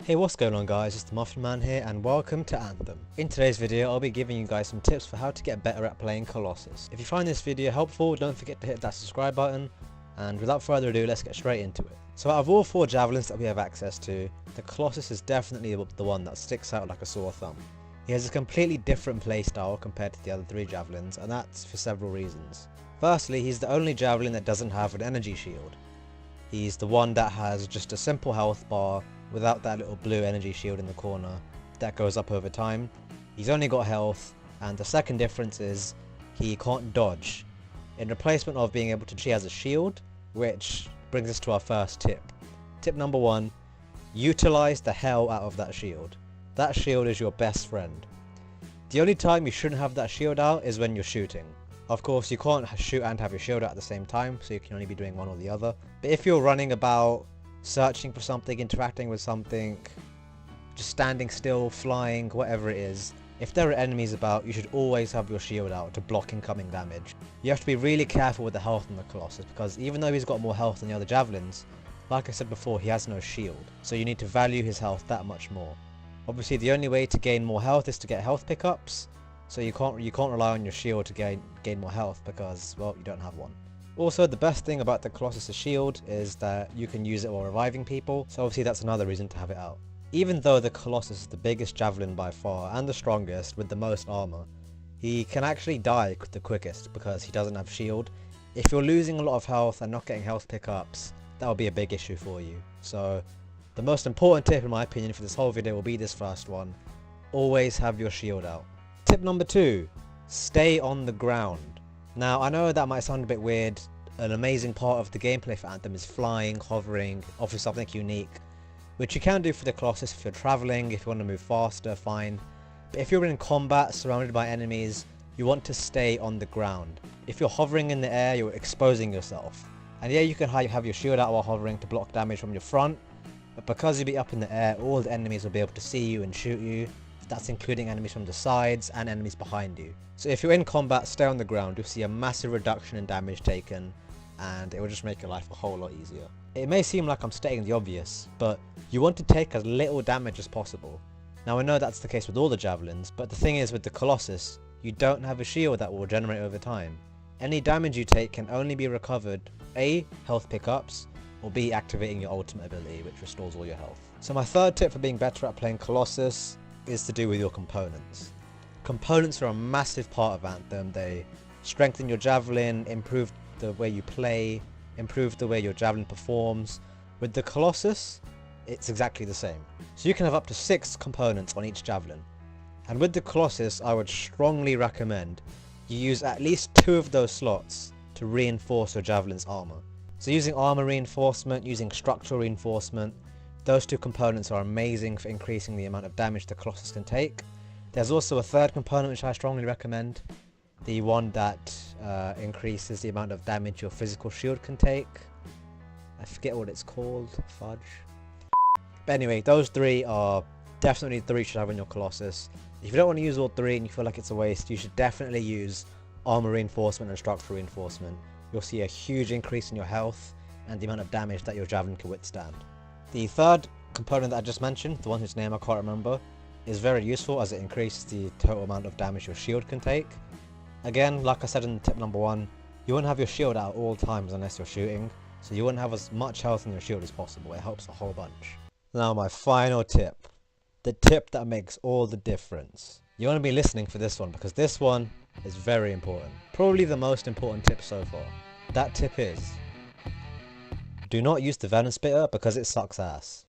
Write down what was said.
Hey, what's going on guys, it's the Muffin Man here and welcome to Anthem. In today's video I'll be giving you guys some tips for how to get better at playing Colossus. If you find this video helpful, don't forget to hit that subscribe button, and without further ado let's get straight into it. So out of all 4 javelins that we have access to, the Colossus is definitely the one that sticks out like a sore thumb. He has a completely different playstyle compared to the other 3 javelins, and that's for several reasons. Firstly, he's the only javelin that doesn't have an energy shield. He's the one that has just a simple health bar without that little blue energy shield in the corner that goes up over time. He's only got health, and the second difference is he can't dodge. In replacement of being able to, she has a shield, which brings us to our first tip. Tip number 1, utilize the hell out of that shield. That shield is your best friend. The only time you shouldn't have that shield out is when you're shooting. Of course, you can't shoot and have your shield out at the same time, so you can only be doing one or the other. But if you're running about, searching for something, interacting with something, just standing still, flying, whatever it is, if there are enemies about, you should always have your shield out to block incoming damage. You have to be really careful with the health on the Colossus, because even though he's got more health than the other javelins, like I said before, he has no shield, so you need to value his health that much more. Obviously the only way to gain more health is to get health pickups, so you can't rely on your shield to gain more health because, well, you don't have one. Also, the best thing about the Colossus' shield is that you can use it while reviving people, so obviously that's another reason to have it out. Even though the Colossus is the biggest javelin by far and the strongest with the most armor, he can actually die the quickest because he doesn't have shield. If you're losing a lot of health and not getting health pickups, that will be a big issue for you. So the most important tip in my opinion for this whole video will be this first one: always have your shield out. Tip number 2, stay on the ground. Now, I know that might sound a bit weird. An amazing part of the gameplay for Anthem is flying, hovering, offering something unique, which you can do for the Colossus if you're travelling, if you want to move faster, fine. But if you're in combat, surrounded by enemies, you want to stay on the ground. If you're hovering in the air, you're exposing yourself. And yeah, you can have your shield out while hovering to block damage from your front, but because you'll be up in the air, all the enemies will be able to see you and shoot you. That's including enemies from the sides and enemies behind you. So if you're in combat, stay on the ground, you'll see a massive reduction in damage taken, and it will just make your life a whole lot easier. It may seem like I'm stating the obvious, but you want to take as little damage as possible. Now I know that's the case with all the javelins, but the thing is with the Colossus, you don't have a shield that will regenerate over time. Any damage you take can only be recovered, A, health pickups, or B, activating your ultimate ability, which restores all your health. So my third tip for being better at playing Colossus is to do with your components. Components are a massive part of Anthem. They strengthen your javelin, improve the way you play, improve the way your javelin performs. With the Colossus, it's exactly the same. So you can have up to 6 components on each javelin. And with the Colossus, I would strongly recommend you use at least 2 of those slots to reinforce your javelin's armor. So using armor reinforcement, using structural reinforcement, those 2 components are amazing for increasing the amount of damage the Colossus can take. There's also a third component which I strongly recommend, the one that increases the amount of damage your physical shield can take. I forget what it's called, fudge. But anyway, those 3 are definitely 3 you should have on your Colossus. If you don't want to use all 3 and you feel like it's a waste, you should definitely use armor reinforcement and structural reinforcement. You'll see a huge increase in your health and the amount of damage that your javelin can withstand. The third component that I just mentioned, the one whose name I can't remember, is very useful as it increases the total amount of damage your shield can take. Again, like I said in tip number 1, you won't have your shield out at all times unless you're shooting, so you won't have as much health in your shield as possible. It helps a whole bunch. Now my final tip, the tip that makes all the difference. You want to be listening for this one because this one is very important. Probably the most important tip so far. That tip is, do not use the venom spitter because it sucks ass.